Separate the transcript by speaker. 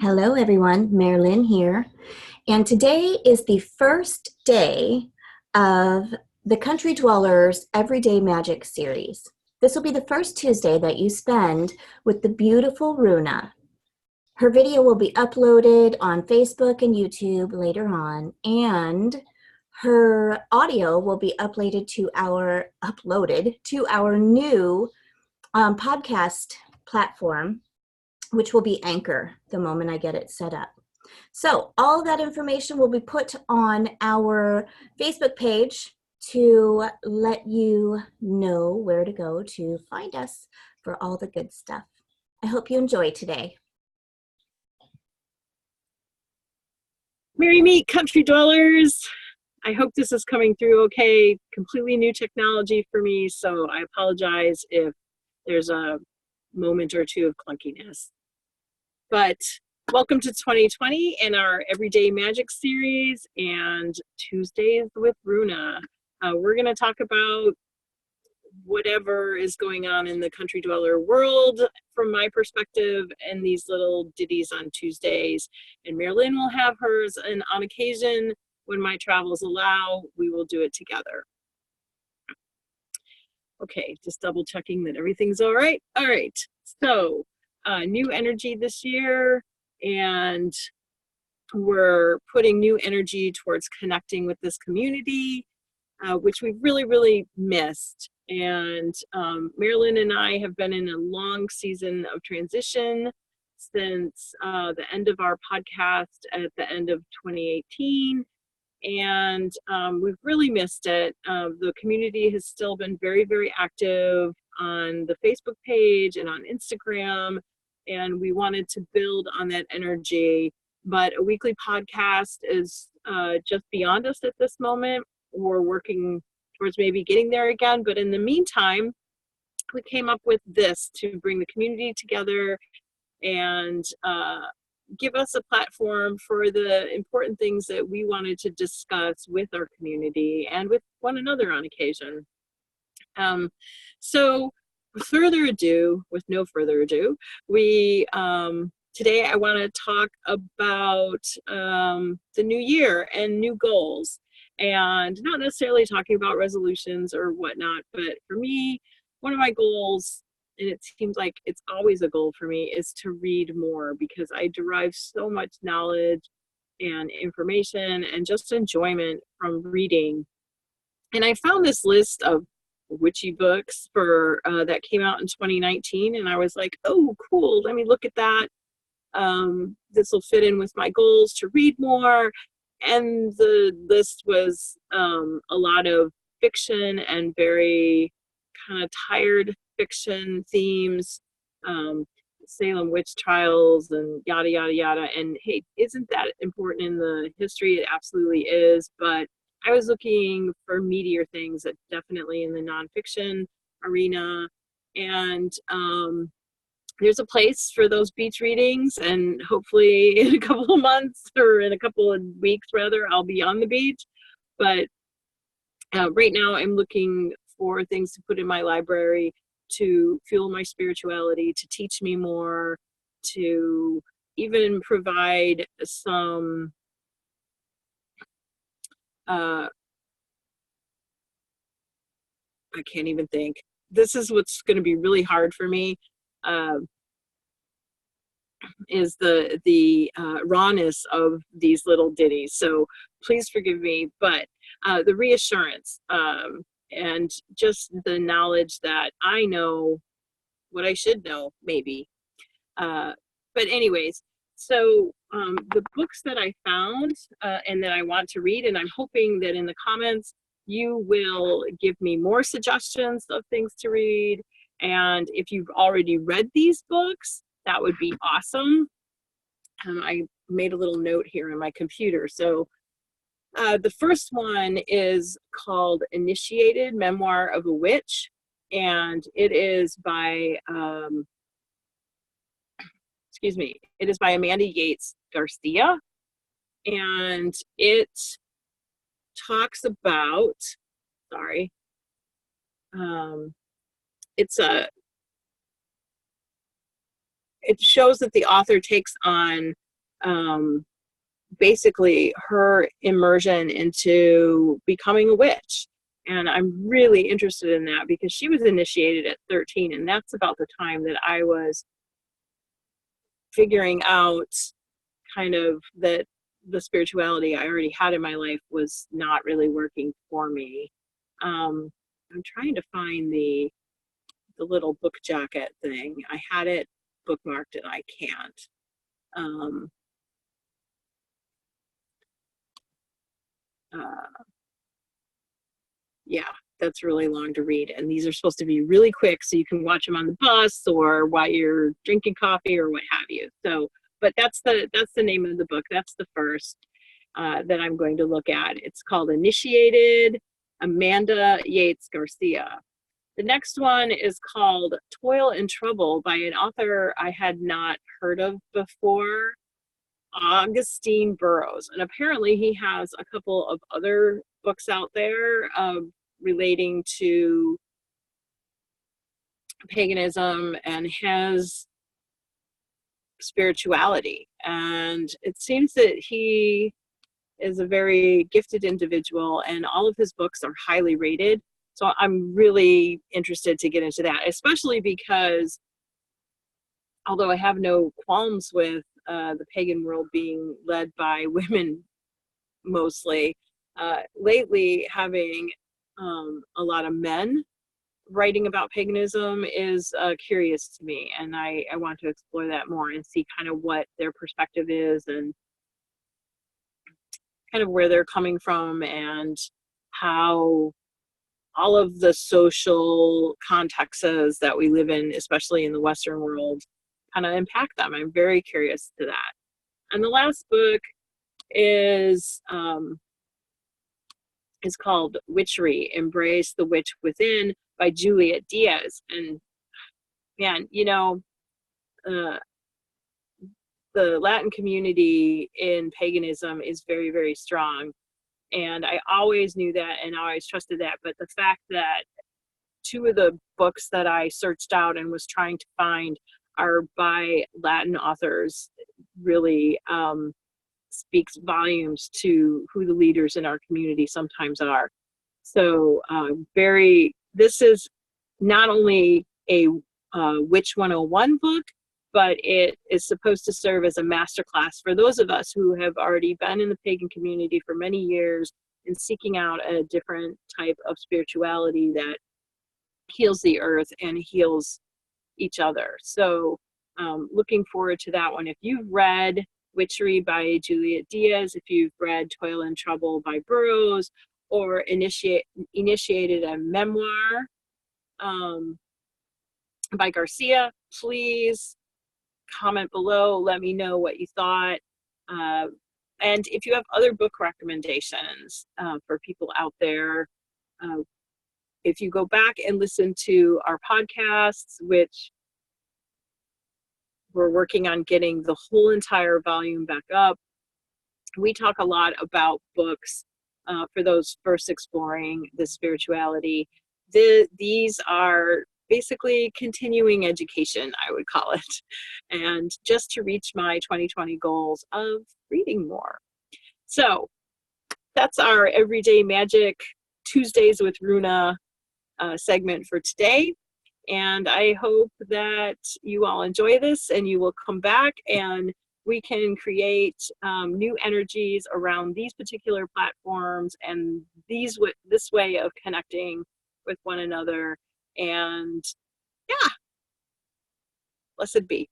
Speaker 1: Hello, everyone. Marilyn here. And today is the first day of the Country Dwellers Everyday Magic series. This will be the first Tuesday that you spend with the beautiful Runa. Her video will be uploaded on Facebook and YouTube later on, and her audio will be uploaded to our new podcast platform, which will be Anchor the moment I get it set up. So all of that information will be put on our Facebook page to let you know where to go to find us for all the good stuff. I hope you enjoy today.
Speaker 2: Merry meet country dwellers. I hope this is coming through okay. Completely new technology for me, so I apologize if there's a moment or two of clunkiness. But welcome to 2020 and our Everyday Magic series and Tuesdays with Runa. We're going to talk about whatever is going on in the country dweller world from my perspective and these little ditties on Tuesdays. And Marilyn will have hers, and on occasion, when my travels allow, we will do it together. Okay, just double checking that everything's all right. All right, so new energy this year, and we're putting new energy towards connecting with this community, which we really missed. And Marilyn and I have been in a long season of transition since the end of our podcast at the end of 2018. And we've really missed it. The community has still been very active on the Facebook page and on Instagram, and we wanted to build on that energy. But a weekly podcast is just beyond us at this moment. We're working towards maybe getting there again, but in the meantime, we came up with this to bring the community together and give us a platform for the important things that we wanted to discuss with our community and with one another on occasion. So with no further ado, today I want to talk about the new year and new goals, and not necessarily talking about resolutions or whatnot, but for me, one of my goals, and it seems like it's always a goal for me, is to read more, because I derive so much knowledge and information and just enjoyment from reading. And I found this list of witchy books for that came out in 2019, and I was like, oh cool, let me look at that. This will fit in with my goals to read more. And the list was a lot of fiction and very kind of tired fiction themes, Salem witch trials and yada yada. And hey, isn't that important in the history? It absolutely is. But I was looking for meatier things that definitely in the nonfiction arena. And there's a place for those beach readings, and hopefully in a couple of months, or in a couple of weeks rather, I'll be on the beach. But right now I'm looking for things to put in my library to fuel my spirituality, to teach me more, to even provide some I can't even think. This is what's going to be really hard for me, is the rawness of these little ditties. So please forgive me, but the reassurance and just the knowledge that I know what I should know, maybe. But anyways, so the books that I found and that I want to read, and I'm hoping that in the comments you will give me more suggestions of things to read. And if you've already read these books, that would be awesome. I made a little note here on my computer. So the first one is called Initiated Memoir of a Witch, and it is by it is by Amanda Yates Garcia, and it talks about, it shows that the author takes on basically her immersion into becoming a witch. And I'm really interested in that because she was initiated at 13, and that's about the time that I was figuring out kind of that the spirituality I already had in my life was not really working for me. I'm trying to find the little book jacket thing. I had it bookmarked and I can't. Um, uh, yeah, that's really long to read. And these are supposed to be really quick so you can watch them on the bus or while you're drinking coffee or what have you. So, but that's the name of the book. That's the first that I'm going to look at. It's called Initiated, Amanda Yates Garcia. The next one is called Toil and Trouble by an author I had not heard of before, Augustine Burroughs. And apparently he has a couple of other books out there relating to paganism and his spirituality. And it seems that he is a very gifted individual, and all of his books are highly rated. So I'm really interested to get into that, especially because although I have no qualms with the pagan world being led by women mostly, lately having a lot of men writing about paganism is curious to me, and I want to explore that more and see kind of what their perspective is and kind of where they're coming from and how all of the social contexts that we live in, especially in the Western world, kind of impact them. I'm very curious to that. And the last book is called Witchery, Embrace the Witch Within by Juliet Diaz. And man, you know, uh, the Latin community in paganism is very, very strong. And I always knew that and I always trusted that. But the fact that two of the books that I searched out and was trying to find are by Latin authors really speaks volumes to who the leaders in our community sometimes are. So this is not only a Witch 101 book, but it is supposed to serve as a masterclass for those of us who have already been in the pagan community for many years and seeking out a different type of spirituality that heals the earth and heals each other. So looking forward to that one. If you've read Witchery by Juliet Diaz, if you've read Toil and Trouble by Burroughs, or initiated a memoir by Garcia, please comment below. Let me know what you thought. And if you have other book recommendations for people out there, if you go back and listen to our podcasts, which we're working on getting the whole entire volume back up, we talk a lot about books for those first exploring the spirituality. These are basically continuing education, I would call it, and just to reach my 2020 goals of reading more. So that's our Everyday Magic Tuesdays with Runa segment for today. And I hope that you all enjoy this and you will come back and we can create new energies around these particular platforms and this way of connecting with one another. And yeah, blessed be.